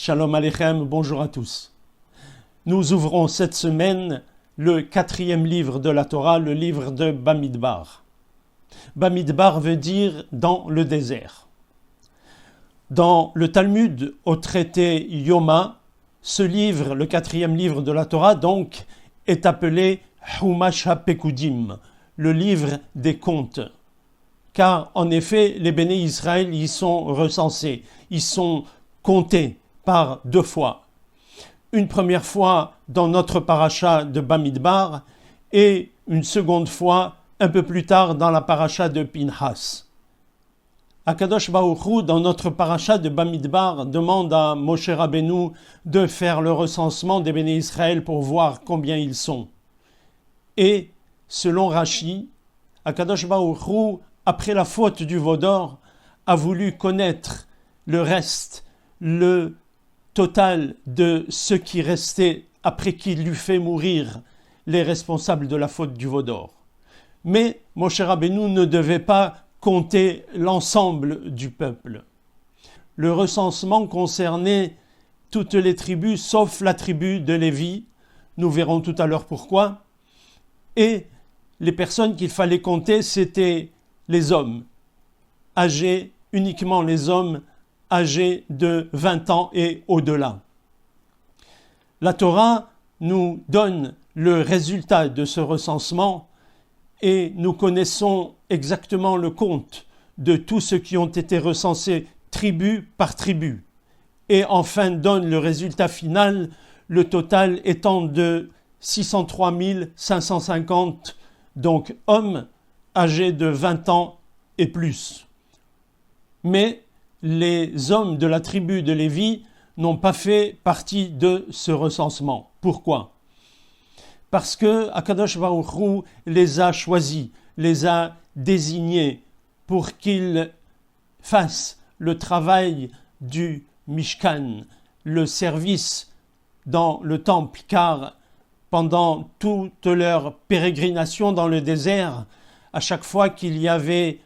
Shalom Aleichem, bonjour à tous. Nous ouvrons cette semaine le 4e livre de la Torah, le livre de Bamidbar. Bamidbar veut dire dans le désert. Dans le Talmud, au traité Yoma, ce livre, le 4e livre de la Torah, donc, est appelé Chumash HaPekudim, le livre des comptes. Car, en effet, les béné Israël y sont recensés, ils sont comptés par 2 fois. Une première fois dans notre paracha de Bamidbar et une seconde fois un peu plus tard dans la paracha de Pinhas. Akadosh Baruch Hu, dans notre paracha de Bamidbar, demande à Moshe Rabbeinu de faire le recensement des béné Israël pour voir combien ils sont. Et, selon Rashi, Akadosh Baruch Hu, après la faute du veau d'or, a voulu connaître le reste, le total de ceux qui restaient après qu'il eut fait mourir les responsables de la faute du veau d'or. Mais Moshe Rabbeinu ne devait pas compter l'ensemble du peuple. Le recensement concernait toutes les tribus, sauf la tribu de Lévi, nous verrons tout à l'heure pourquoi, et les personnes qu'il fallait compter, c'était les hommes, uniquement les hommes âgés de 20 ans et au-delà. La Torah nous donne le résultat de ce recensement et nous connaissons exactement le compte de tous ceux qui ont été recensés tribu par tribu. Et enfin donne le résultat final, le total étant de 603 550, donc hommes âgés de 20 ans et plus. Mais les hommes de la tribu de Lévi n'ont pas fait partie de ce recensement. Pourquoi ? Parce que Akadosh Baruch Hu les a choisis, les a désignés pour qu'ils fassent le travail du Mishkan, le service dans le temple, car pendant toute leur pérégrination dans le désert, à chaque fois qu'il y avait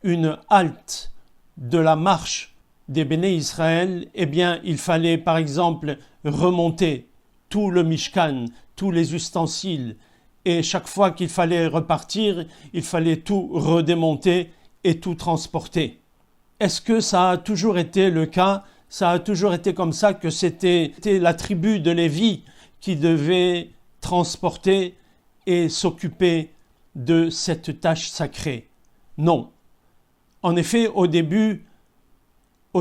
une halte de la marche des béné Israël, eh bien, il fallait par exemple remonter tout le Mishkan, tous les ustensiles, et chaque fois qu'il fallait repartir, il fallait tout redémonter et tout transporter. Est-ce que ça a toujours été le cas ? Ça a toujours été comme ça, que c'était la tribu de Lévi qui devait transporter et s'occuper de cette tâche sacrée ? Non. En effet, au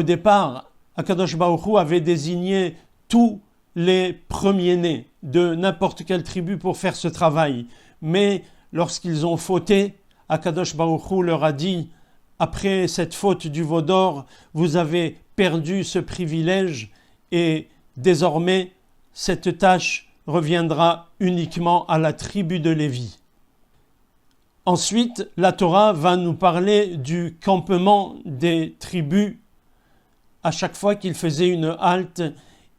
départ, Akadosh Baruch Hu avait désigné tous les premiers-nés de n'importe quelle tribu pour faire ce travail. Mais lorsqu'ils ont fauté, Akadosh Baruch Hu leur a dit, après cette faute du veau d'or, vous avez perdu ce privilège et désormais cette tâche reviendra uniquement à la tribu de Lévi. Ensuite, la Torah va nous parler du campement des tribus. À chaque fois qu'ils faisaient une halte,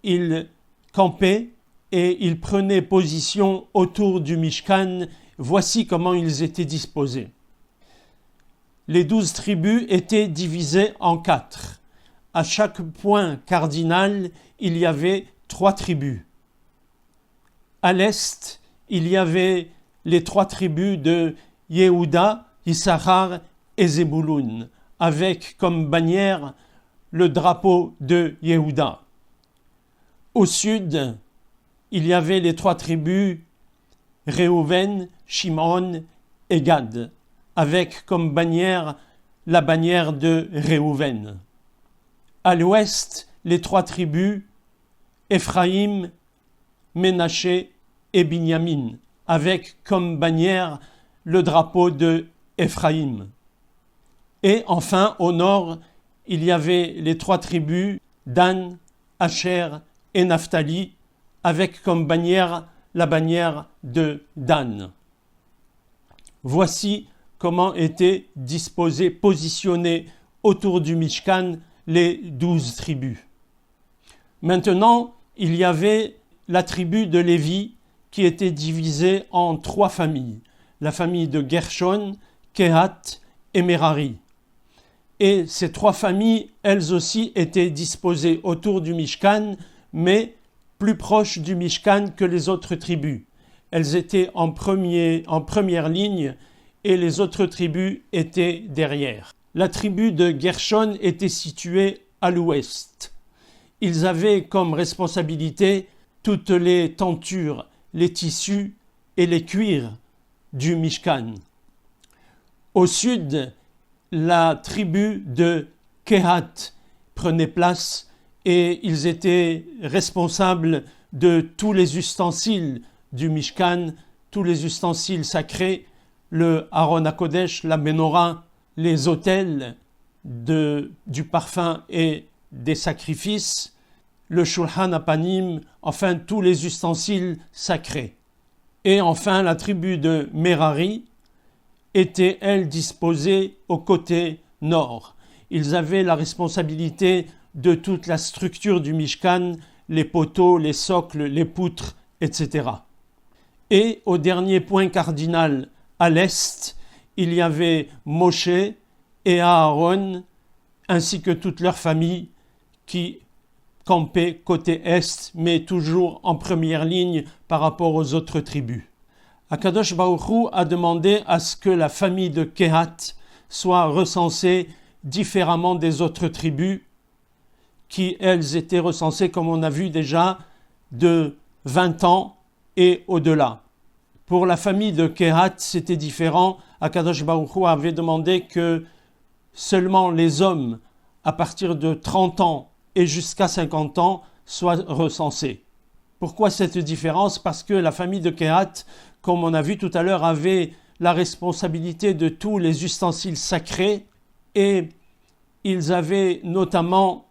ils campaient et ils prenaient position autour du Mishkan. Voici comment ils étaient disposés. Les 12 tribus étaient divisées en 4. À chaque point cardinal, il y avait 3 tribus. À l'est, il y avait les 3 tribus de Yehuda, Issachar et Zebouloun, avec comme bannière le drapeau de Yehuda. Au sud, il y avait les 3 tribus Réhouven, Shimon et Gad, avec comme bannière la bannière de Réhouven. À l'ouest, les 3 tribus Éphraïm, Ménaché et Binyamin, avec comme bannière le drapeau de Éphraïm. Et enfin, au nord, il y avait les 3 tribus Dan, Asher et Naphtali, avec comme bannière la bannière de Dan. Voici comment étaient disposés, positionnés autour du Mishkan les 12 tribus. Maintenant, il y avait la tribu de Lévi qui était divisée en 3 familles. La famille de Gershon, Kehat et Merari. Et ces 3 familles, elles aussi, étaient disposées autour du Mishkan, mais plus proches du Mishkan que les autres tribus. Elles étaient en première ligne et les autres tribus étaient derrière. La tribu de Gershon était située à l'ouest. Ils avaient comme responsabilité toutes les tentures, les tissus et les cuirs du Mishkan. Au sud, la tribu de Kehat prenait place et ils étaient responsables de tous les ustensiles du Mishkan, tous les ustensiles sacrés, le Aaron HaKodesh, la Menorah, les autels du parfum et des sacrifices, le Shulchan Apanim, enfin tous les ustensiles sacrés. Et enfin la tribu de Merari était, elle, disposée au côté nord. Ils avaient la responsabilité de toute la structure du Mishkan, les poteaux, les socles, les poutres, etc. Et au dernier point cardinal, à l'est, il y avait Moshe et Aaron, ainsi que toute leur famille qui campaient côté est, mais toujours en première ligne par rapport aux autres tribus. Akadosh Baruch Hu a demandé à ce que la famille de Kehat soit recensée différemment des autres tribus, qui elles étaient recensées, comme on a vu déjà, de 20 ans et au-delà. Pour la famille de Kehat, c'était différent. Akadosh Baruch Hu avait demandé que seulement les hommes à partir de 30 ans et jusqu'à 50 ans soient recensés. Pourquoi cette différence? Parce que la famille de Kehat, comme on a vu tout à l'heure, avait la responsabilité de tous les ustensiles sacrés et ils avaient notamment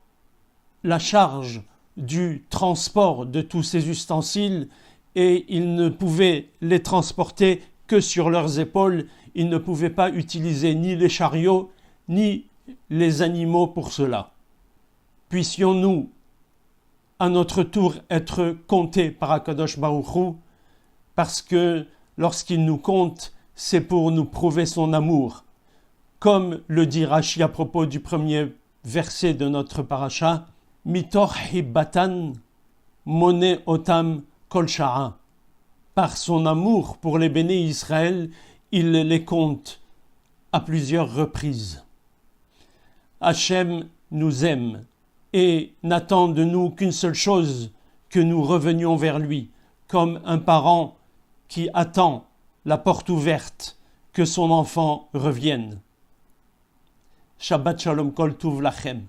la charge du transport de tous ces ustensiles et ils ne pouvaient les transporter que sur leurs épaules. Ils ne pouvaient pas utiliser ni les chariots ni les animaux pour cela. Puissions-nous à notre tour être comptés par Akadosh Baruch Hu, parce que lorsqu'il nous compte, c'est pour nous prouver son amour. Comme le dit Rashi à propos du premier verset de notre paracha, Mitoch hibbatan mone otam kol sha'a. Par son amour pour les béné Israël, il les compte à plusieurs reprises. Hachem nous aime et n'attend de nous qu'une seule chose, que nous revenions vers lui, comme un parent qui attend la porte ouverte, que son enfant revienne. Shabbat Shalom Kol Tuv Lachem.